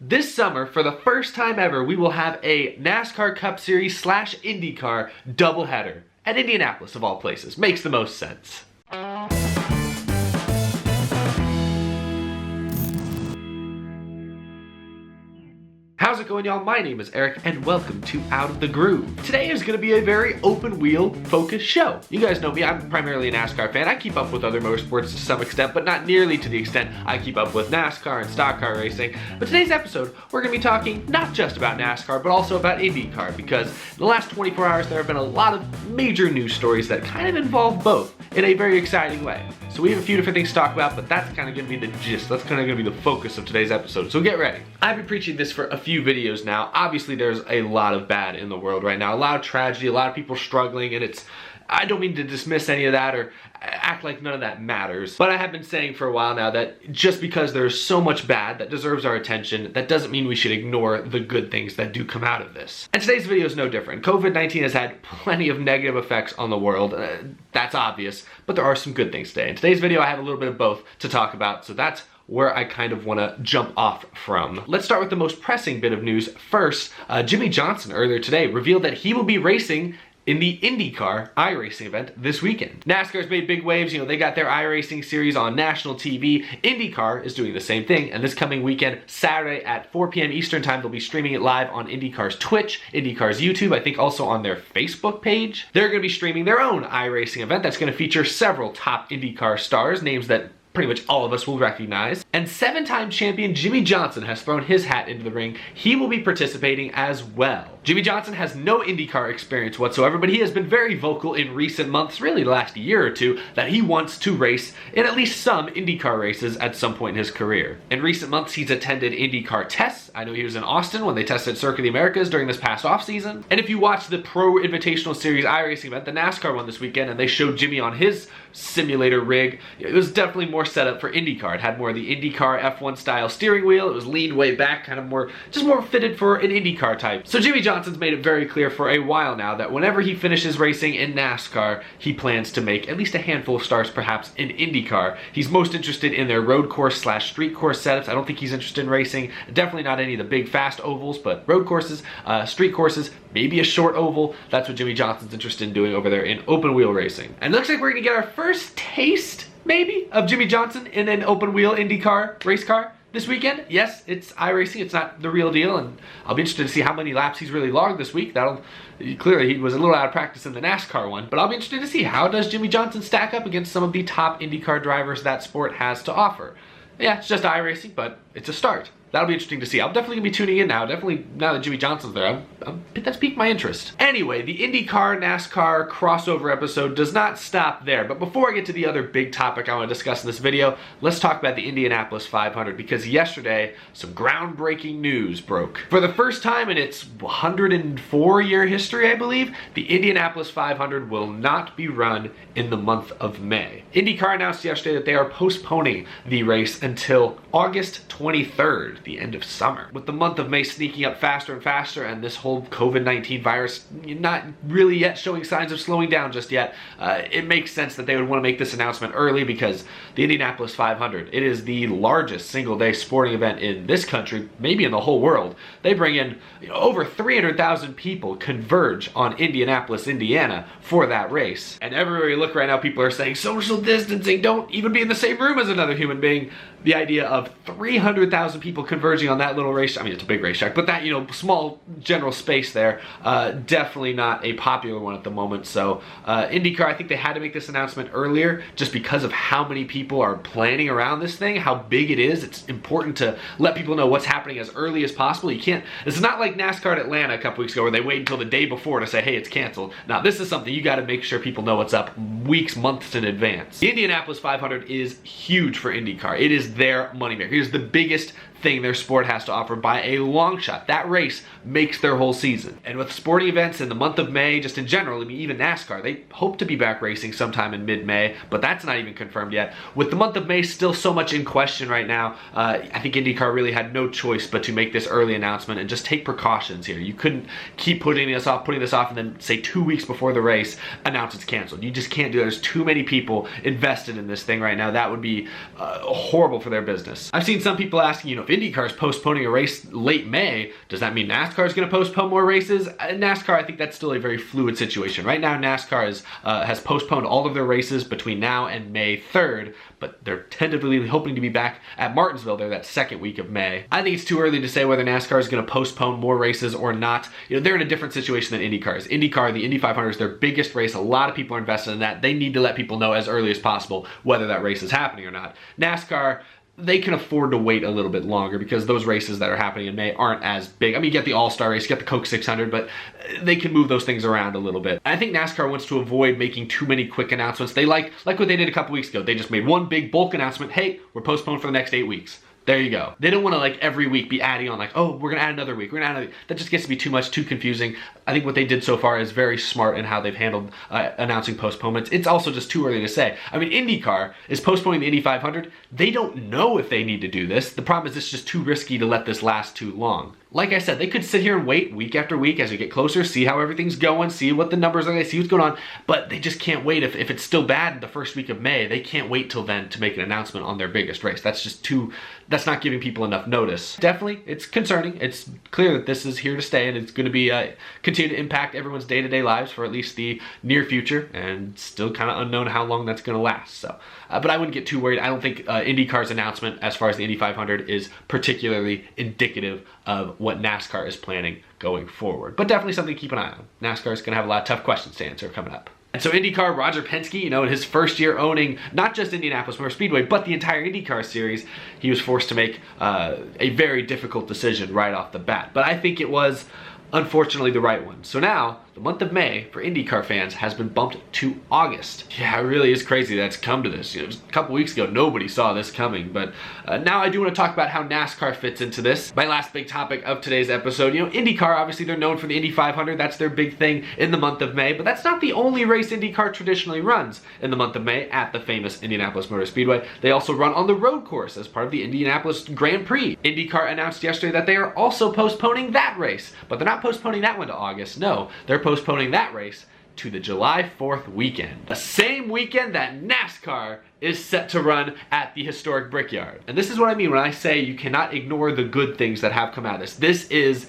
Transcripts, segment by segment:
This summer, for the first time ever, we will have a NASCAR Cup Series / IndyCar doubleheader at Indianapolis, of all places. Makes the most sense. How's it going, y'all? My name is Eric, and welcome to Out of the Groove. Today is going to be a very open-wheel focused show. You guys know me, I'm primarily a NASCAR fan. I keep up with other motorsports to some extent, but not nearly to the extent I keep up with NASCAR and stock car racing. But today's episode, we're going to be talking not just about NASCAR, but also about IndyCar, because in the last 24 hours, there have been a lot of major news stories that kind of involve both in a very exciting way. So we have a few different things to talk about, but that's kind of going to be the gist. That's kind of going to be the focus of today's episode. So get ready. I've been preaching this for a few videos now. Obviously, there's a lot of bad in the world right now. A lot of tragedy, a lot of people struggling, and I don't mean to dismiss any of that or act like none of that matters, but I have been saying for a while now that just because there's so much bad that deserves our attention, that doesn't mean we should ignore the good things that do come out of this. And today's video is no different. COVID-19 has had plenty of negative effects on the world. That's obvious, but there are some good things today. In today's video, I have a little bit of both to talk about, so that's where I kind of want to jump off from. Let's start with the most pressing bit of news first. Jimmie Johnson earlier today revealed that he will be racing in the IndyCar iRacing event this weekend. NASCAR's made big waves, they got their iRacing series on national TV. IndyCar is doing the same thing, and this coming weekend, Saturday at 4 p.m. Eastern time, they'll be streaming it live on IndyCar's Twitch, IndyCar's YouTube, I think also on their Facebook page. They're gonna be streaming their own iRacing event that's gonna feature several top IndyCar stars, names that pretty much all of us will recognize. And 7-time champion Jimmie Johnson has thrown his hat into the ring. He will be participating as well. Jimmie Johnson has no IndyCar experience whatsoever, but he has been very vocal in recent months, really the last year or two, that he wants to race in at least some IndyCar races at some point in his career. In recent months, he's attended IndyCar tests. I know he was in Austin when they tested Circuit of the Americas during this past offseason. And if you watch the Pro Invitational Series iRacing event, the NASCAR one this weekend, and they showed Jimmie on his simulator rig, it was definitely more set up for IndyCar. It had more of the IndyCar F1 style steering wheel. It was leaned way back, kind of more fitted for an IndyCar type. So Jimmie Johnson's made it very clear for a while now that whenever he finishes racing in NASCAR, he plans to make at least a handful of starts perhaps in IndyCar. He's most interested in their road course / street course setups. I don't think he's interested in racing, definitely not any of the big fast ovals, but road courses, street courses, maybe a short oval. That's what Jimmie Johnson's interested in doing over there in open wheel racing. And it looks like we're gonna get our first taste, maybe, of Jimmie Johnson in an open wheel IndyCar race car this weekend. Yes, it's iRacing, it's not the real deal, and I'll be interested to see how many laps he's really logged this week. Clearly he was a little out of practice in the NASCAR one, but I'll be interested to see how does Jimmie Johnson stack up against some of the top IndyCar drivers that sport has to offer. Yeah, it's just iRacing, but it's a start. That'll be interesting to see. I'm definitely gonna be tuning in now. Definitely now that Jimmie Johnson's there, that's piqued my interest. Anyway, the IndyCar NASCAR crossover episode does not stop there. But before I get to the other big topic I want to discuss in this video, let's talk about the Indianapolis 500, because yesterday some groundbreaking news broke. For the first time in its 104-year history, I believe, the Indianapolis 500 will not be run in the month of May. IndyCar announced yesterday that they are postponing the race until August 23rd. The end of summer. With the month of May sneaking up faster and faster, and this whole COVID-19 virus not really yet showing signs of slowing down just yet, it makes sense that they would want to make this announcement early, because the Indianapolis 500, it is the largest single-day sporting event in this country, maybe in the whole world. They bring in over 300,000 people converge on Indianapolis, Indiana for that race. And everywhere you look right now, people are saying social distancing, don't even be in the same room as another human being. The idea of 300,000 people converging on that little race, I mean, it's a big racetrack, but that, small general space there, definitely not a popular one at the moment. So IndyCar, I think they had to make this announcement earlier just because of how many people are planning around this thing, how big it is. It's important to let people know what's happening as early as possible. It's not like NASCAR at Atlanta a couple weeks ago where they wait until the day before to say, hey, it's canceled. Now, this is something you got to make sure people know what's up weeks, months in advance. The Indianapolis 500 is huge for IndyCar. It is their moneymaker. It is the biggest thing their sport has to offer by a long shot. That race makes their whole season. And with sporting events in the month of May, just in general, I mean, even NASCAR, they hope to be back racing sometime in mid-May, but that's not even confirmed yet. With the month of May still so much in question right now, I think IndyCar really had no choice but to make this early announcement and just take precautions here. You couldn't keep putting this off, and then say 2 weeks before the race, announce it's canceled. You just can't do that. There's too many people invested in this thing right now. That would be horrible for their business. I've seen some people asking, if IndyCar is postponing a race late May, does that mean NASCAR is going to postpone more races? NASCAR, I think that's still a very fluid situation. Right now, NASCAR has postponed all of their races between now and May 3rd, but they're tentatively hoping to be back at Martinsville there that second week of May. I think it's too early to say whether NASCAR is going to postpone more races or not. You know, they're in a different situation than IndyCar is. IndyCar, the Indy 500 is their biggest race. A lot of people are invested in that. They need to let people know as early as possible whether that race is happening or not. NASCAR, they can afford to wait a little bit longer because those races that are happening in May aren't as big. I mean, you get the All-Star race, you get the Coke 600, but they can move those things around a little bit. I think NASCAR wants to avoid making too many quick announcements. They like what they did a couple weeks ago. They just made one big bulk announcement. Hey, we're postponed for the next 8 weeks. There you go. They don't want to like every week be adding on like, oh, we're going to add another week. We're going to add another week. That just gets to be too much, too confusing. I think what they did so far is very smart in how they've handled announcing postponements. It's also just too early to say. I mean, IndyCar is postponing the Indy 500. They don't know if they need to do this. The problem is it's just too risky to let this last too long. Like I said, they could sit here and wait week after week as we get closer, see how everything's going, see what the numbers are, see what's going on, but they just can't wait. If it's still bad in the first week of May, they can't wait till then to make an announcement on their biggest race. That's not giving people enough notice. Definitely, it's concerning. It's clear that this is here to stay and it's going to be continue to impact everyone's day-to-day lives for at least the near future, and still kind of unknown how long that's going to last. So, but I wouldn't get too worried. I don't think IndyCar's announcement as far as the Indy 500 is particularly indicative of what NASCAR is planning going forward. But definitely something to keep an eye on. NASCAR is going to have a lot of tough questions to answer coming up. And so IndyCar, Roger Penske, you know, in his first year owning not just Indianapolis Motor Speedway, but the entire IndyCar series, he was forced to make a very difficult decision right off the bat. But I think it was, unfortunately, the right one. So now, the month of May for IndyCar fans has been bumped to August. Yeah, it really is crazy that's come to this. You know, a couple weeks ago, nobody saw this coming, but now I do want to talk about how NASCAR fits into this. My last big topic of today's episode, you know, IndyCar, obviously they're known for the Indy 500. That's their big thing in the month of May, but that's not the only race IndyCar traditionally runs in the month of May at the famous Indianapolis Motor Speedway. They also run on the road course as part of the Indianapolis Grand Prix. IndyCar announced yesterday that they are also postponing that race, but they're not postponing that one to August. No, they're postponing that race to the July 4th weekend. The same weekend that NASCAR is set to run at the historic Brickyard. And this is what I mean when I say you cannot ignore the good things that have come out of this. This is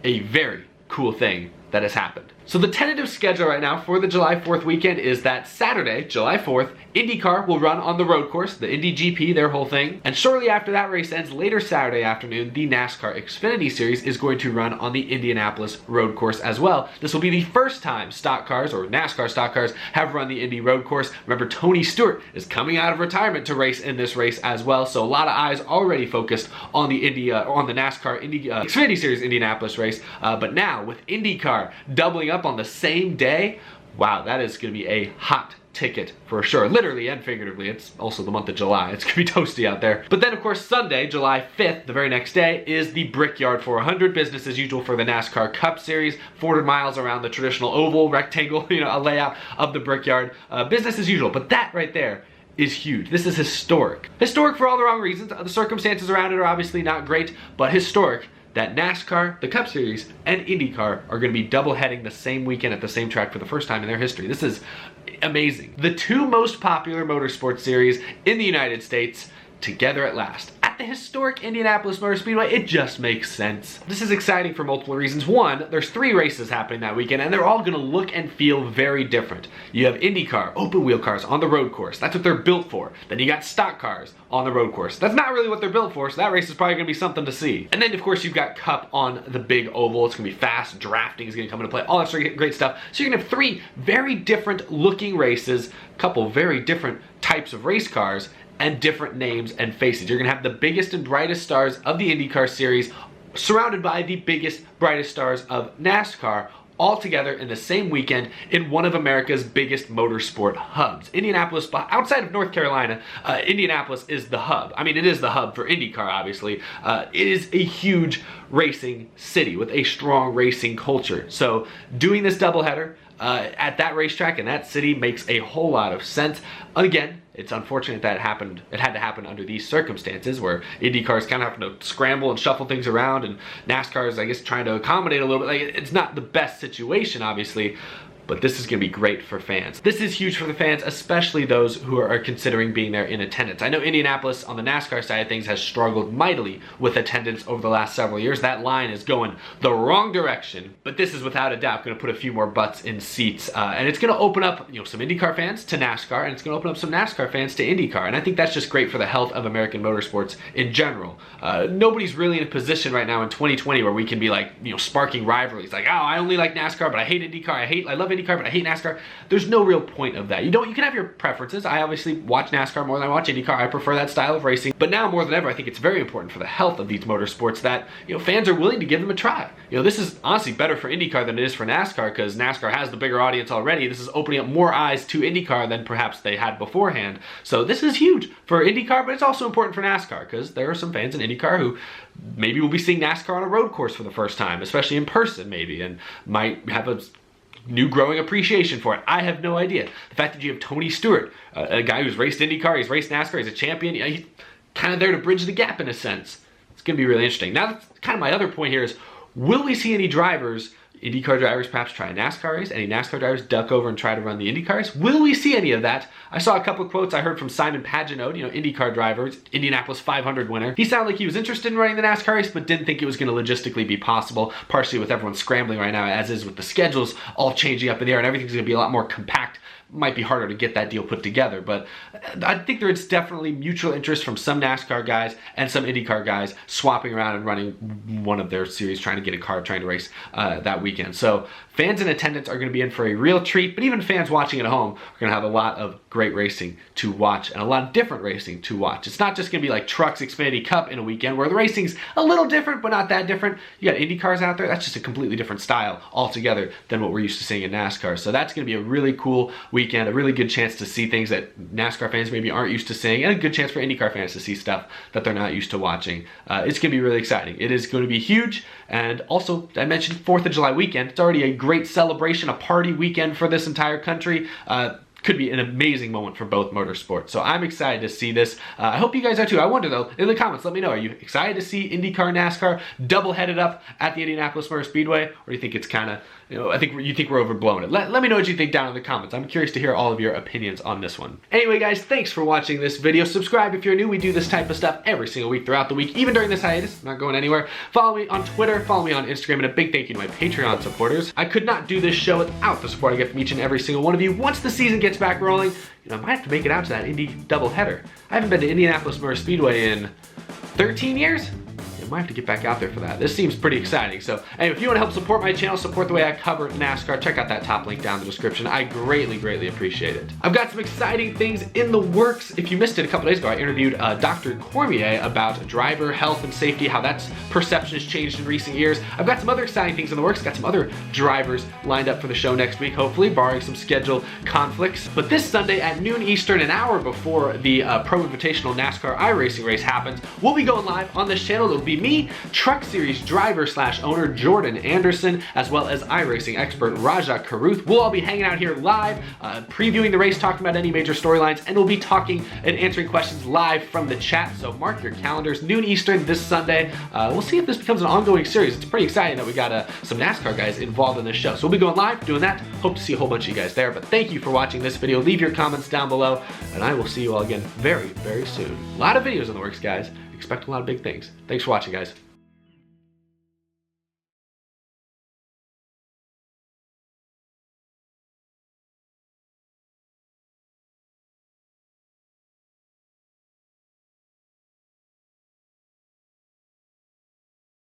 a very cool thing that has happened. So the tentative schedule right now for the July 4th weekend is that Saturday, July 4th, IndyCar will run on the road course, the Indy GP, their whole thing. And shortly after that race ends, later Saturday afternoon, the NASCAR Xfinity Series is going to run on the Indianapolis road course as well. This will be the first time stock cars, or NASCAR stock cars, have run the Indy road course. Remember, Tony Stewart is coming out of retirement to race in this race as well. So a lot of eyes already focused on the NASCAR Xfinity Series Indianapolis race. But now with IndyCar doubling up on the same day, wow, that is going to be a hot ticket for sure. Literally and figuratively. It's also the month of July. It's going to be toasty out there. But then, of course, Sunday, July 5th, the very next day, is the Brickyard 400. Business as usual for the NASCAR Cup Series. 400 miles around the traditional oval, rectangle, you know, a layout of the Brickyard. Business as usual. But that right there is huge. This is historic. Historic for all the wrong reasons. The circumstances around it are obviously not great, but historic that NASCAR, the Cup Series, and IndyCar are going to be double-heading the same weekend at the same track for the first time in their history. This is amazing. The two most popular motorsports series in the United States together at last. At the historic Indianapolis Motor Speedway, it just makes sense. This is exciting for multiple reasons. One, there's 3 races happening that weekend, and they're all going to look and feel very different. You have IndyCar, open wheel cars on the road course. That's what they're built for. Then you got stock cars on the road course. That's not really what they're built for, so that race is probably going to be something to see. And then, of course, you've got Cup on the big oval. It's going to be fast. Drafting is going to come into play. All that sort of great stuff. So you're going to have 3 very different looking races, a couple very different types of race cars, and different names and faces. You're gonna have the biggest and brightest stars of the IndyCar series surrounded by the biggest, brightest stars of NASCAR, all together in the same weekend in one of America's biggest motorsport hubs. Indianapolis, outside of North Carolina, Indianapolis is the hub. I mean, it is the hub for IndyCar, obviously. It is a huge racing city with a strong racing culture. So doing this doubleheader at that racetrack in that city makes a whole lot of sense. Again, it's unfortunate that it had to happen under these circumstances where IndyCar is kind of having to scramble and shuffle things around, and NASCAR is, I guess, trying to accommodate a little bit. Like, it's not the best situation, obviously, but this is going to be great for fans. This is huge for the fans, especially those who are considering being there in attendance. I know Indianapolis on the NASCAR side of things has struggled mightily with attendance over the last several years. That line is going the wrong direction, but this is without a doubt going to put a few more butts in seats, and it's going to open up some IndyCar fans to NASCAR, and it's going to open up some NASCAR fans to IndyCar, and I think that's just great for the health of American motorsports in general. Nobody's really in a position right now in 2020 where we can be like, sparking rivalries, like, oh, I only like NASCAR, but I hate IndyCar. I love IndyCar, but I hate NASCAR. There's no real point of that. You can have your preferences. I obviously watch NASCAR more than I watch IndyCar. I prefer that style of racing, but now more than ever, I think it's very important for the health of these motorsports that fans are willing to give them a try. This is honestly better for IndyCar than it is for NASCAR, because NASCAR has the bigger audience already. This is opening up more eyes to IndyCar than perhaps they had beforehand. So this is huge for IndyCar, but it's also important for NASCAR, because there are some fans in IndyCar who maybe will be seeing NASCAR on a road course for the first time, especially in person maybe, and might have a new growing appreciation for it. I have no idea. The fact that you have Tony Stewart, a guy who's raced IndyCar, he's raced NASCAR, he's a champion, he's kind of there to bridge the gap in a sense. It's going to be really interesting. Now, that's kind of my other point here is, will we see any drivers, IndyCar drivers perhaps try a NASCAR race? Any NASCAR drivers duck over and try to run the IndyCars? Will we see any of that? I saw a couple of quotes I heard from Simon Pagenaud, IndyCar driver, Indianapolis 500 winner. He sounded like he was interested in running the NASCAR race, but didn't think it was going to logistically be possible, partially with everyone scrambling right now, as is with the schedules all changing up in the air, and everything's going to be a lot more compact. Might be harder to get that deal put together, but I think there is definitely mutual interest from some NASCAR guys and some IndyCar guys swapping around and running one of their series, trying to get a car, trying to race that weekend. So fans in attendance are going to be in for a real treat, but even fans watching at home are going to have a lot of great racing to watch and a lot of different racing to watch. It's not just going to be like Trucks Xfinity Cup in a weekend where the racing's a little different, but not that different. You got IndyCars out there. That's just a completely different style altogether than what we're used to seeing in NASCAR. So that's going to be a really cool weekend, a really good chance to see things that NASCAR fans maybe aren't used to seeing, and a good chance for IndyCar fans to see stuff that they're not used to watching. It's going to be really exciting. It is going to be huge, and also, I mentioned 4th of July weekend. It's already a great celebration, a party weekend for this entire country. Could be an amazing moment for both motorsports. So I'm excited to see this. I hope you guys are too. I wonder though, in the comments, let me know, are you excited to see IndyCar, NASCAR double-headed up at the Indianapolis Motor Speedway? Or do you think it's kind of, I think you think we're overblowing it? Let me know what you think down in the comments. I'm curious to hear all of your opinions on this one. Anyway guys, thanks for watching this video. Subscribe if you're new. We do this type of stuff every single week throughout the week, even during this hiatus. I'm not going anywhere. Follow me on Twitter, follow me on Instagram, and a big thank you to my Patreon supporters. I could not do this show without the support I get from each and every single one of you. Once the season gets back rolling, I might have to make it out to that Indy doubleheader. I haven't been to Indianapolis Motor Speedway in 13 years. I might have to get back out there for that. This seems pretty exciting. So anyway, if you want to help support my channel, support the way I cover NASCAR, check out that top link down in the description. I greatly, greatly appreciate it. I've got some exciting things in the works. If you missed it a couple days ago, I interviewed Dr. Cormier about driver health and safety, how that's perception has changed in recent years. I've got some other exciting things in the works. Got some other drivers lined up for the show next week, hopefully, barring some schedule conflicts. But this Sunday at noon Eastern, an hour before the Pro Invitational NASCAR iRacing race happens, we'll be going live on this channel. It'll be me, Truck Series driver / owner Jordan Anderson, as well as iRacing expert Raja Karuth. We'll all be hanging out here live, previewing the race, talking about any major storylines, and we'll be talking and answering questions live from the chat. So mark your calendars, noon Eastern this Sunday. We'll see if this becomes an ongoing series. It's pretty exciting that we got some NASCAR guys involved in this show. So we'll be going live, doing that. Hope to see a whole bunch of you guys there. But thank you for watching this video. Leave your comments down below, and I will see you all again very, very soon. A lot of videos in the works, guys. Expect a lot of big things. Thanks for watching, guys.